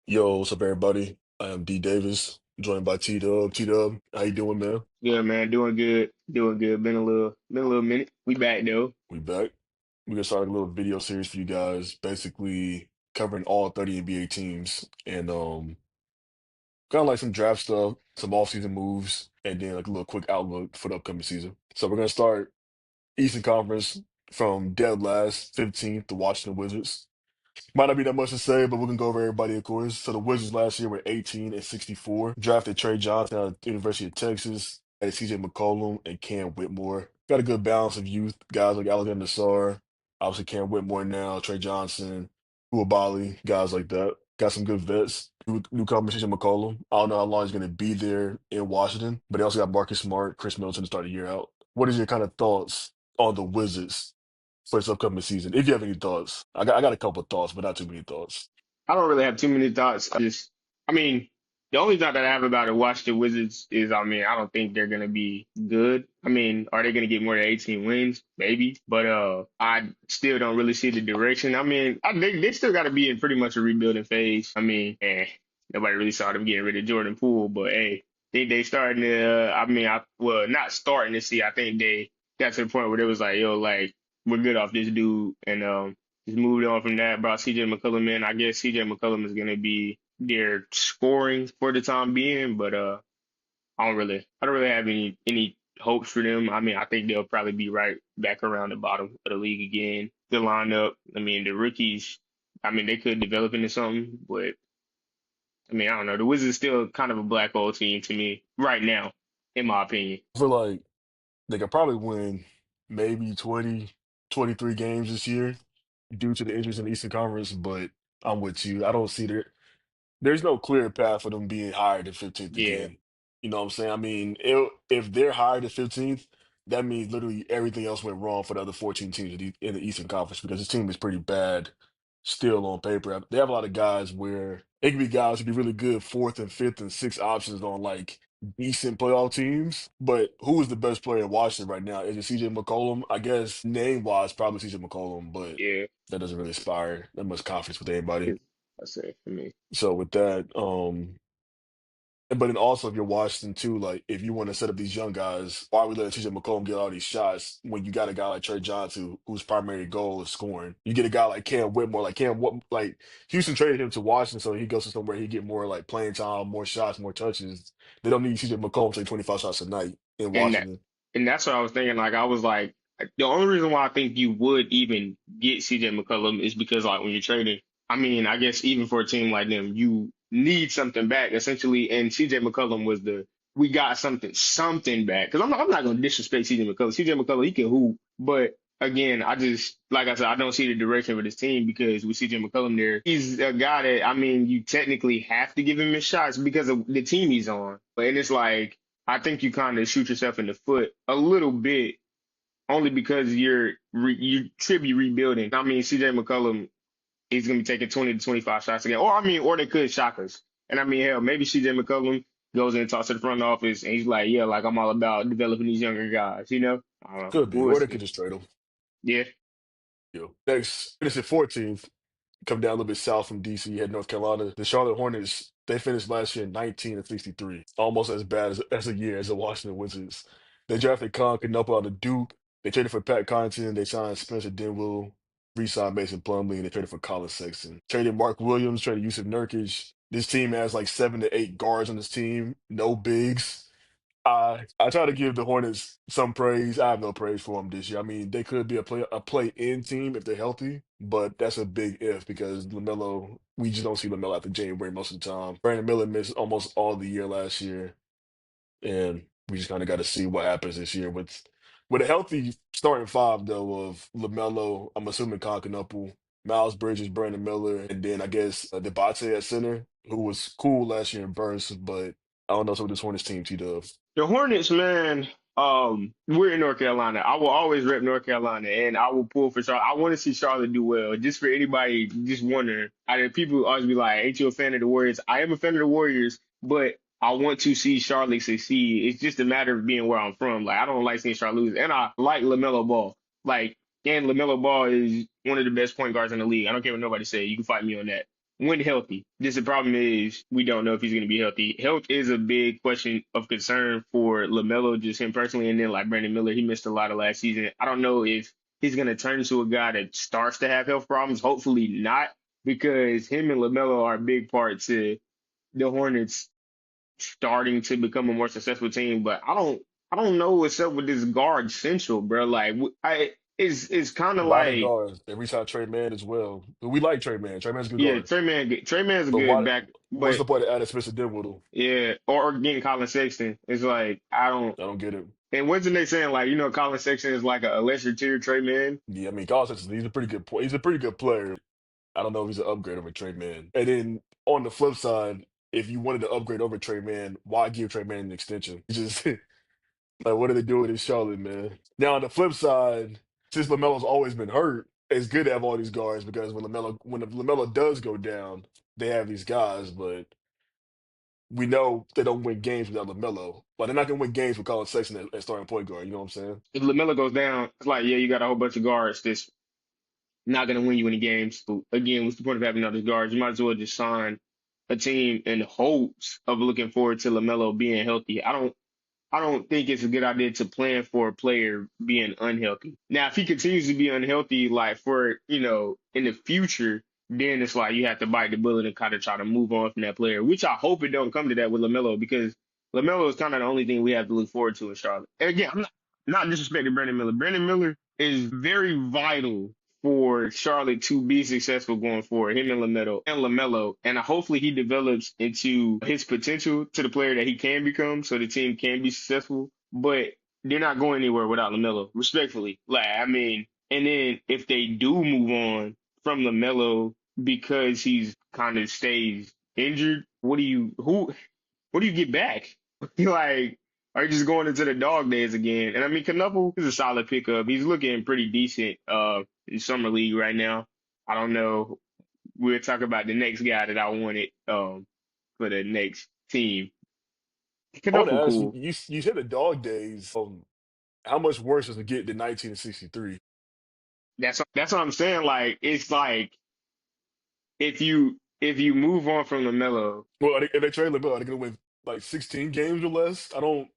Yo, what's up, everybody? I am D Davis, joined by T Dub. T Dub, how you doing, man? Good man, doing good, doing good. Been a little minute. We back though. We back. We're gonna start a little video series for you guys, basically covering all 30 NBA teams and kind of like some draft stuff, some offseason moves, and then like a little quick outlook for the upcoming season. So we're gonna start Eastern Conference from dead last, 15th, the Washington Wizards. Might not be that much to say, but we can go over everybody, of course. So the Wizards last year were 18 and 64. Drafted Trey Johnson out of the University of Texas, added CJ McCollum and Cam Whitmore. Got a good balance of youth, guys like Alexander Sarr, obviously Cam Whitmore now, Trey Johnson, Bali, guys like that. Got some good vets. Newcomer CJ McCollum. I don't know how long he's going to be there in Washington, but they also got Marcus Smart, Chris Middleton to start the year out. What is your kind of thoughts on the Wizards for this upcoming season? If you have any thoughts, I got a couple of thoughts, but not too many thoughts. I don't really have too many thoughts. I mean, the only thought that I have about the Washington Wizards is, I don't think they're gonna be good. I mean, are they gonna get more than 18 wins? Maybe, but I still don't really see the direction. They still got to be in pretty much a rebuilding phase. Nobody really saw them getting rid of Jordan Poole, but hey, they starting to. Not starting to see. I think they got to the point where it was like, yo, like we're good off this dude, and just moved on from that, brought CJ McCollum in. I guess CJ McCollum is going to be their scoring for the time being, but I don't really have any hopes for them. I think they'll probably be right back around the bottom of the league again. The lineup, the rookies, they could develop into something, but I don't know. The Wizards still kind of a black hole team to me right now, in my opinion. I feel like they could probably win maybe 20, 23 games this year due to the injuries in the Eastern Conference, but I'm with you. I don't see there's no clear path for them being higher than 15th Yeah, again. You know what I'm saying? I mean, if they're higher than 15th, that means literally everything else went wrong for the other 14 teams in the Eastern Conference because this team is pretty bad still on paper. They have a lot of guys where it could be guys who be really good fourth and fifth and sixth options on like decent playoff teams. But who is the best player in Washington right now? Is it CJ McCollum? I guess name wise, probably CJ McCollum, but yeah. that doesn't really inspire that much confidence with anybody. That's it for me. So with that, but then also if you're Washington too, like if you want to set up these young guys, why are we letting TJ McCollum get all these shots when you got a guy like Trey Johnson whose primary goal is scoring? You get a guy like Cam Whitmore, like Houston traded him to Washington so he goes to somewhere he get more like playing time, more shots, more touches. They don't need TJ McCollum to take 25 shots a night in And that, Washington. and that's what I was thinking. Like, I was like, the only reason why I think you would even get CJ McCollum is because, like, when you're trading, I guess even for a team like them, you need something back essentially. And CJ McCollum was we got something back. Because I'm not going to disrespect CJ McCollum. CJ McCollum, he can hoop, but again, like I said, I don't see the direction of this team because with CJ McCollum there, he's a guy that you technically have to give him his shots because of the team he's on. And it's like I think you kind of shoot yourself in the foot a little bit only because you should be rebuilding. CJ McCollum is going to be taking 20 to 25 shots again, or they could shock us. And hell, maybe CJ McCollum goes in and talks to the front office and he's like, yeah, like I'm all about developing these younger guys. I don't know. Could be, We'll or they could see. just trade him. Yeah, Next, finish at 14th. Come down a little bit south from DC, you had North Carolina. The Charlotte Hornets, they finished last year 19 and 63. Almost as bad as a year as the Washington Wizards. They drafted Con Canupa out of Duke. They traded for Pat Connaughton. They signed Spencer Dinwiddie, re-signed Mason Plumlee, and they traded for Colin Sexton. Traded Mark Williams, traded Yusuf Nurkic. This team has like 7 to 8 guards on this team, no bigs. I try to give the Hornets some praise. I have no praise for them this year. I mean, they could be a play in team if they're healthy, but that's a big if because LaMelo, we just don't see LaMelo after January most of the time. Brandon Miller missed almost all the year last year, and we just kind of got to see what happens this year with a healthy starting five though of LaMelo. I'm assuming Conkanople, Miles Bridges, Brandon Miller, and then I guess Debate at center, who was cool last year in Burst, but I don't know so with this Hornets team, T-Dub. the Hornets, man. We're in North Carolina. I will always rep North Carolina, and I will pull for Charlotte. I want to see Charlotte do well. Just for anybody just wondering, people always be like, "Ain't you a fan of the Warriors?" I am a fan of the Warriors, but I want to see Charlotte succeed. It's just a matter of being where I'm from. Like I don't like seeing Charlotte lose, and I like Lamelo Ball. Like, and Lamelo Ball is one of the best point guards in the league. I don't care what nobody say. You can fight me on that. when healthy. Just the problem is we don't know if he's going to be healthy. Health is a big question of concern for LaMelo, just him personally, and then like Brandon Miller, he missed a lot of last season. I don't know if he's going to turn into a guy that starts to have health problems. Hopefully not, because him and LaMelo are a big part to the Hornets starting to become a more successful team. But I don't know what's up with this guard central, bro. Like it's kind A of lot of like guards. They reached out Trey Man as well. But we like Trey Man. Trey Man's a good yeah, guard. Trey Man's a But good why? back, What's but the point of adding Spencer Dinwiddie? yeah, or getting Colin Sexton. It's like I don't. I don't get it. And wasn't they saying like Colin Sexton is like a lesser tier Trey Man? Yeah, I mean, Collins, he's a pretty good. He's a pretty good player. I don't know if he's an upgrade over Trey Man. And then on the flip side, if you wanted to upgrade over Trey Man, why give Trey Man an extension? It's just like, what are they doing in Charlotte, man? Now on the flip side, since Lamelo's always been hurt, it's good to have all these guards because when Lamelo does go down, they have these guys, but we know they don't win games without Lamelo. Like they're not gonna win games with Colin Sexton as starting point guard. You know what I'm saying? If Lamelo goes down, it's like yeah, you got a whole bunch of guards that's not going to win you any games. But again, what's the point of having all these guards? You might as well just sign a team in hopes of looking forward to Lamelo being healthy. I don't think it's a good idea to plan for a player being unhealthy. Now, if he continues to be unhealthy, like for, in the future, then it's like you have to bite the bullet and kind of try to move on from that player, which I hope it don't come to that with LaMelo because LaMelo is kind of the only thing we have to look forward to in Charlotte. And again, I'm not disrespecting Brandon Miller. Brandon Miller is very vital for Charlotte to be successful going forward, him and LaMelo. And hopefully he develops into his potential to the player that he can become so the team can be successful. But they're not going anywhere without LaMelo, respectfully. Like, I mean, and then if they do move on from LaMelo because he's kind of stays injured, what do you get back? Like, are you just going into the dog days again? And I mean, Knuckle is a solid pickup. He's looking pretty decent in summer league right now. I don't know. We'll talk about the next guy that I wanted for the next team. I want to Knuckle ask you, cool. you said the dog days. How much worse does it get than 1963? That's what I'm saying. Like it's like if you move on from LaMelo, Well, if they trade LaMelo, are they going to win like 16 games or less? I don't.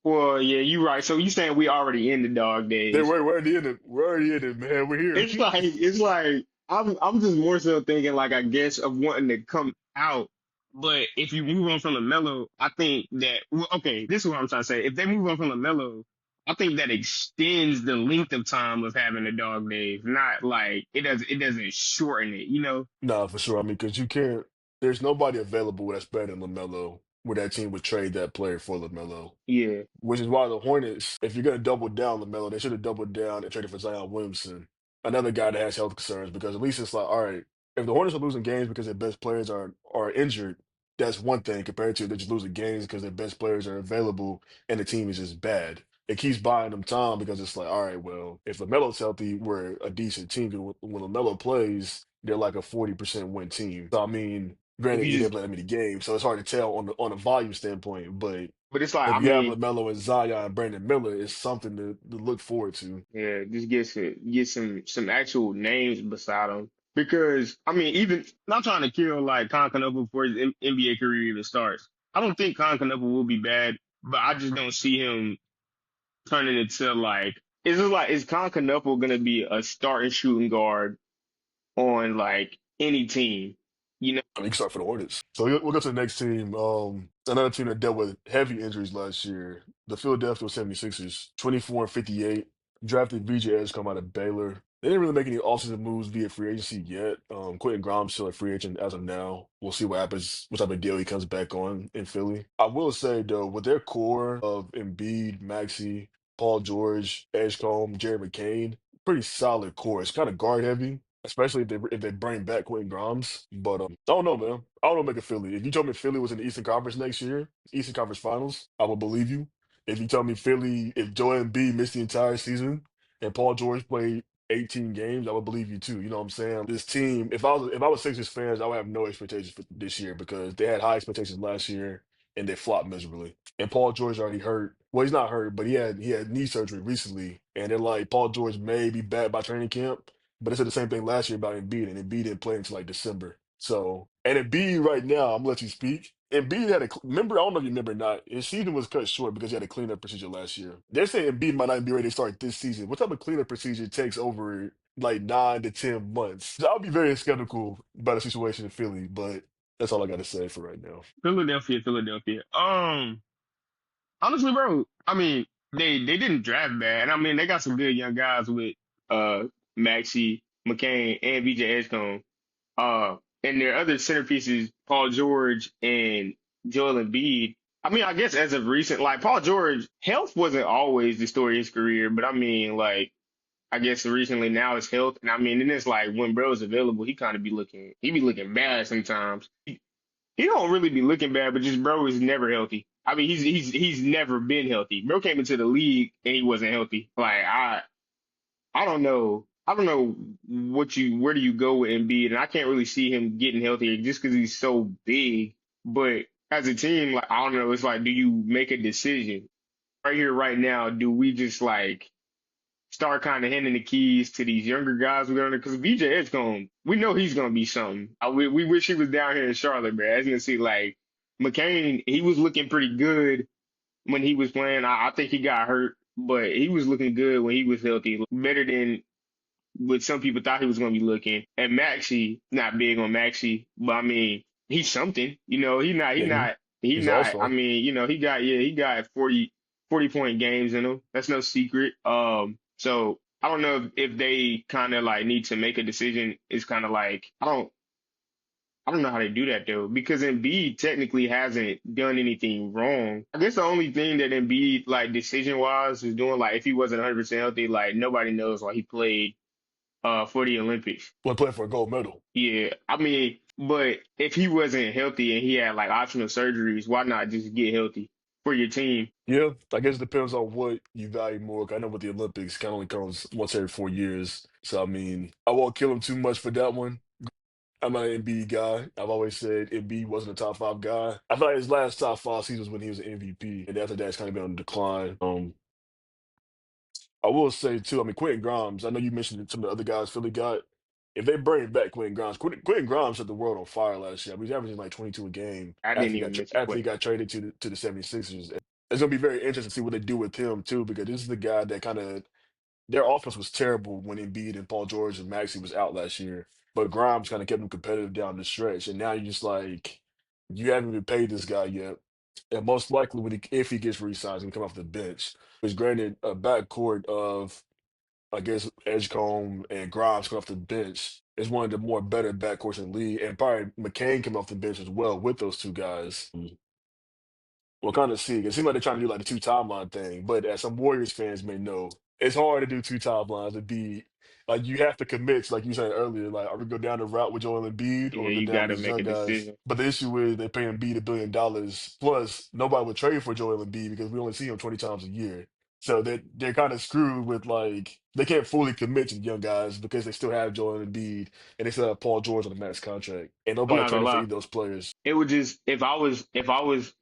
well, yeah, you're right. So you saying we already in the dog days? We're already in it. We're already in it, man. We're here. It's like I'm just more so thinking like I guess of wanting to come out. But if you move on from LaMelo, I think that well, okay, this is what I'm trying to say. If they move on from LaMelo, I think that extends the length of time of having the dog days. Not like it doesn't shorten it, you know? Nah, for sure. I mean, because you can't. There's nobody available that's better than LaMelo. Where that team would trade that player for LaMelo. Yeah. Which is why the Hornets, if you're going to double down LaMelo, they should have doubled down and traded for Zion Williamson, another guy that has health concerns. Because at least it's like, all right, if the Hornets are losing games because their best players are injured, that's one thing compared to they're just losing games because their best players are available and the team is just bad. It keeps buying them time because it's like, all right, well, if LaMelo's healthy, we're a decent team. 'Cause when LaMelo plays, they're like a 40% win team. So I mean, If granted, you he didn't just play that many games, so it's hard to tell on a volume standpoint, but but it's like if I you have mean, LaMelo and Zion and Brandon Miller, it's something to look forward to. yeah, just get some actual names beside them. Because I mean, even not trying to kill like Con Canova before his NBA career even starts. I don't think Con Canova will be bad, but I just don't see him turning into like it's just like is Con Canova gonna be a starting shooting guard on like any team? You know, I mean, you can start for the Hornets. So we'll go to the next team. Another team that dealt with heavy injuries last year, the Philadelphia 76ers, 24 and 58, drafted VJ Edge come out of Baylor. They didn't really make any offseason moves via free agency yet. Quentin Grimes still a free agent as of now. We'll see what happens, what type of deal he comes back on in Philly. I will say though, with their core of Embiid, Maxey, Paul George, Edgecombe, Jerry McCain, pretty solid core. It's kind of guard heavy, especially if they bring back Quentin Grimes. But I don't know, man. I don't know make a Philly. If you told me Philly was in the Eastern Conference next year, Eastern Conference Finals, I would believe you. If you tell me Philly, if Joel Embiid missed the entire season and Paul George played 18 games, I would believe you too. You know what I'm saying? This team, if I was Sixers fans, I would have no expectations for this year because they had high expectations last year and they flopped miserably. And Paul George already hurt. Well, he's not hurt, but he had knee surgery recently, and they're like Paul George may be back by training camp. But they said the same thing last year about Embiid, and Embiid didn't play until like December. So, and Embiid right now, I'm gonna let you speak. Embiid had remember, I don't know if you remember or not, his season was cut short because he had a cleanup procedure last year. They're saying Embiid might not be ready to start this season. What type of cleanup procedure takes over like 9 to 10 months? So I'll be very skeptical about the situation in Philly, but that's all I got to say for right now. Philadelphia, Philadelphia. Honestly, bro, I mean, they didn't draft bad. I mean, they got some good young guys with uh Maxi, McCain, and VJ Edgecombe. And their other centerpieces, Paul George and Joel Embiid. I mean, I guess as of recent, like Paul George, health wasn't always the story of his career, but I mean, like I guess recently now it's health, and I mean, and it's like when bro's available, he be looking bad sometimes. He don't really be looking bad, but just bro is never healthy. I mean, he's never been healthy. Bro came into the league and he wasn't healthy. Like I don't know. I don't know where do you go with Embiid, and I can't really see him getting healthier just because he's so big. But as a team, like I don't know, it's like, do you make a decision right here, right now? Do we just like start kind of handing the keys to these younger guys we're gonna? Because VJ Edgecombe, we know he's gonna be something. We wish he was down here in Charlotte, bro. As you can see, like McCain, he was looking pretty good when he was playing. I think he got hurt, but he was looking good when he was healthy, better than what some people thought he was going to be looking. And Maxi, not big on Maxi, but I mean, he's something. You know, Yeah, he he's not. I also. mean, you know, he got 40 point games in him. That's no secret. So I don't know if they kind of like need to make a decision. It's kind of like I don't know how they do that though, because Embiid technically hasn't done anything wrong. I guess the only thing that Embiid like decision wise is doing, like if he wasn't 100% healthy, like nobody knows why he played for the Olympics. Well, playing for a gold medal. Yeah, I mean, but if he wasn't healthy and he had like optional surgeries, why not just get healthy for your team? Yeah, I guess it depends on what you value more. I know with the Olympics, kind of only comes once every 4 years. So I mean, I won't kill him too much for that one. I'm not an Embiid guy. I've always said Embiid wasn't a top five guy. I thought his last top five seasons when he was an MVP, and after that, it's kind of been on the decline. I will say too. I mean, Quentin Grimes. I know you mentioned some of the other guys Philly got. If they bring back Quentin Grimes, Quentin Grimes set the world on fire last year. I mean, he's averaging like 22 a game I didn't even mention after he Quentin. got traded to the 76ers. It's gonna be very interesting to see what they do with him too, because this is the guy that kind of their offense was terrible when Embiid and Paul George and Maxey was out last year, but Grimes kind of kept them competitive down the stretch. And now you're just like, you haven't even paid this guy yet. And most likely, if he gets re-signed, he's gonna come off the bench. Which granted, a backcourt of I guess Edgecombe and Grimes come off the bench is one of the more better backcourts in the league, and probably McCain came off the bench as well with those two guys. We'll kind of see. It seems like they're trying to do like the two timeline thing, but as some Warriors fans may know, it's hard to do two timelines. It'd be like you have to commit, like you said earlier, like are we go down the route with Joel Embiid Yeah, or go you down got to with these make young a guys? decision. But the issue is they pay Embiid $1 billion plus nobody would trade for Joel Embiid because we only see him 20 times a year. So they're kind of screwed with like they can't fully commit to the young guys because they still have Joel Embiid and they still have Paul George on the max contract. And I'm nobody not gonna traded for lie. either of those players. It would just if I was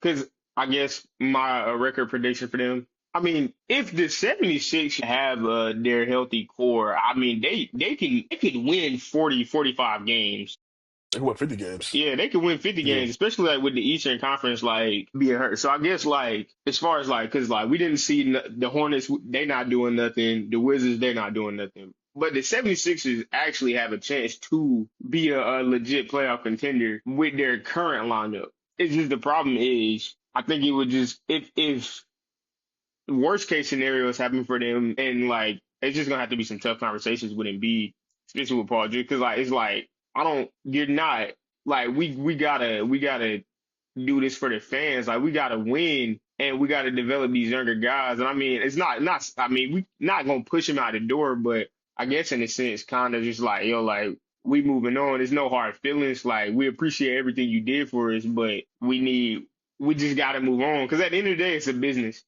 because I guess my record prediction for them. I mean, if the 76 have their healthy core, I mean they could win 40 45 games. They won 50 games. Yeah, they could win 50 Yeah. games, especially like with the Eastern Conference like being hurt. So I guess like as far as like because like we didn't see the Hornets, they not doing nothing. The Wizards, they're not doing nothing. But the 76ers actually have a chance to be a legit playoff contender with their current lineup. It's just the problem is I think it would just if worst case scenarios happen for them, and like it's just gonna have to be some tough conversations with Embiid, especially with Paul George, because like it's like I don't, you're not like we gotta do this for the fans, like we gotta win and we gotta develop these younger guys, and I mean it's not I mean we not gonna push him out the door, but I guess in a sense kind of just like yo like. We moving on. There's no hard feelings. Like we appreciate everything you did for us, but we just got to move on. Because at the end of the day, it's a business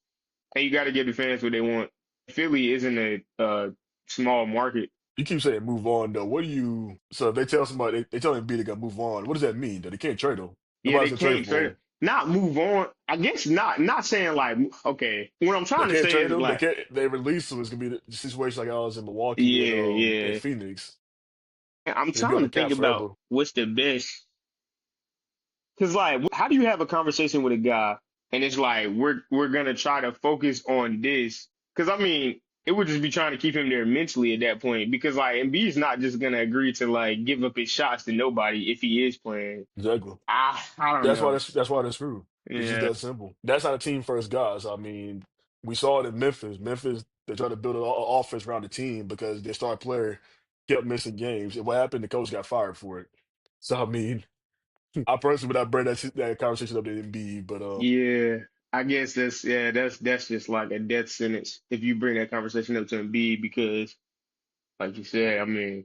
and you got to give the fans what they want. Philly isn't a small market. You keep saying move on though. What do you? So if they tell somebody they tell him B they got to move on, what does that mean? That they can't trade him? Yeah, Nobody's they gonna trade can't for trade. him. Not move on. I guess not saying like okay. What I'm They trying to can't say trade is him. They like can't. They release him. It's gonna be the situation like I was in Milwaukee yeah, and yeah. Phoenix. I'm They'll be trying on to the think cap about forever. what's the best. Cause like, how do you have a conversation with a guy and it's like we're gonna try to focus on this? Cause I mean, it would just be trying to keep him there mentally at that point. Because like, Embiid's not just gonna agree to like give up his shots to nobody if he is playing. Exactly. I don't know. That's why they're screwed. It's just Yeah, that simple. That's how the team first guys. I mean, we saw it in Memphis. Memphis, they tried to build an offense around the team because their star player kept missing games. And what happened? The coach got fired for it. So I mean, I personally would not bring that conversation up to Embiid, but yeah. I guess that's just like a death sentence if you bring that conversation up to Embiid because, like you said, I mean.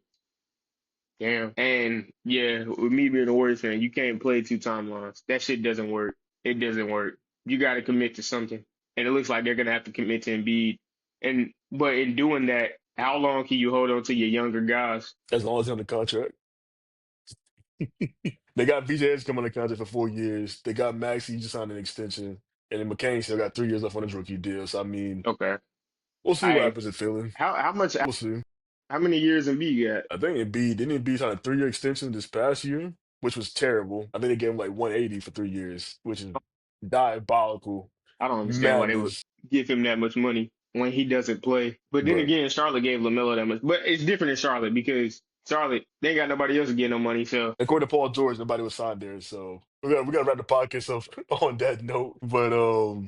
Damn. And yeah, with me being a Warriors fan, you can't play two timelines. That shit doesn't work. It doesn't work. You got to commit to something. And it looks like they're gonna have to commit to Embiid. And but in doing that, how long can you hold on to your younger guys? as long as he's on the contract. They got BJ Edge coming on the contract for 4 years. They got Maxey just signed an extension. And then McCain still got 3 years left on his rookie deal. So I mean, Okay. we'll see what I happens in Philly. how much We'll see. how many years Embiid got? I think didn't Embiid sign a 3 year extension this past year, which was terrible. I think they gave him like 180 for 3 years, which is diabolical I don't understand why they would madness. give him that much money when he doesn't play. But then But again, Charlotte gave LaMelo that much. But it's different in Charlotte because Charlotte, they ain't got nobody else to get no money. So according to Paul George, nobody was signed there. So we gotta wrap the podcast up on that note. But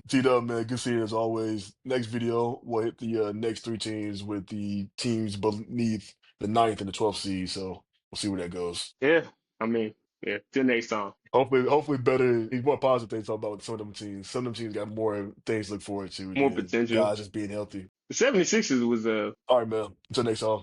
T-Dub, man, good seeing you as always. Next video, we'll hit the next three teams with the teams beneath the ninth and the 12th seed. So we'll see where that goes. yeah, I mean, yeah. Till next time. Hopefully better, more positive things to talk about with some of them teams. Some of them teams got more things to look forward to More than potential. guys just being healthy. The 76ers was All right, man. Until next time.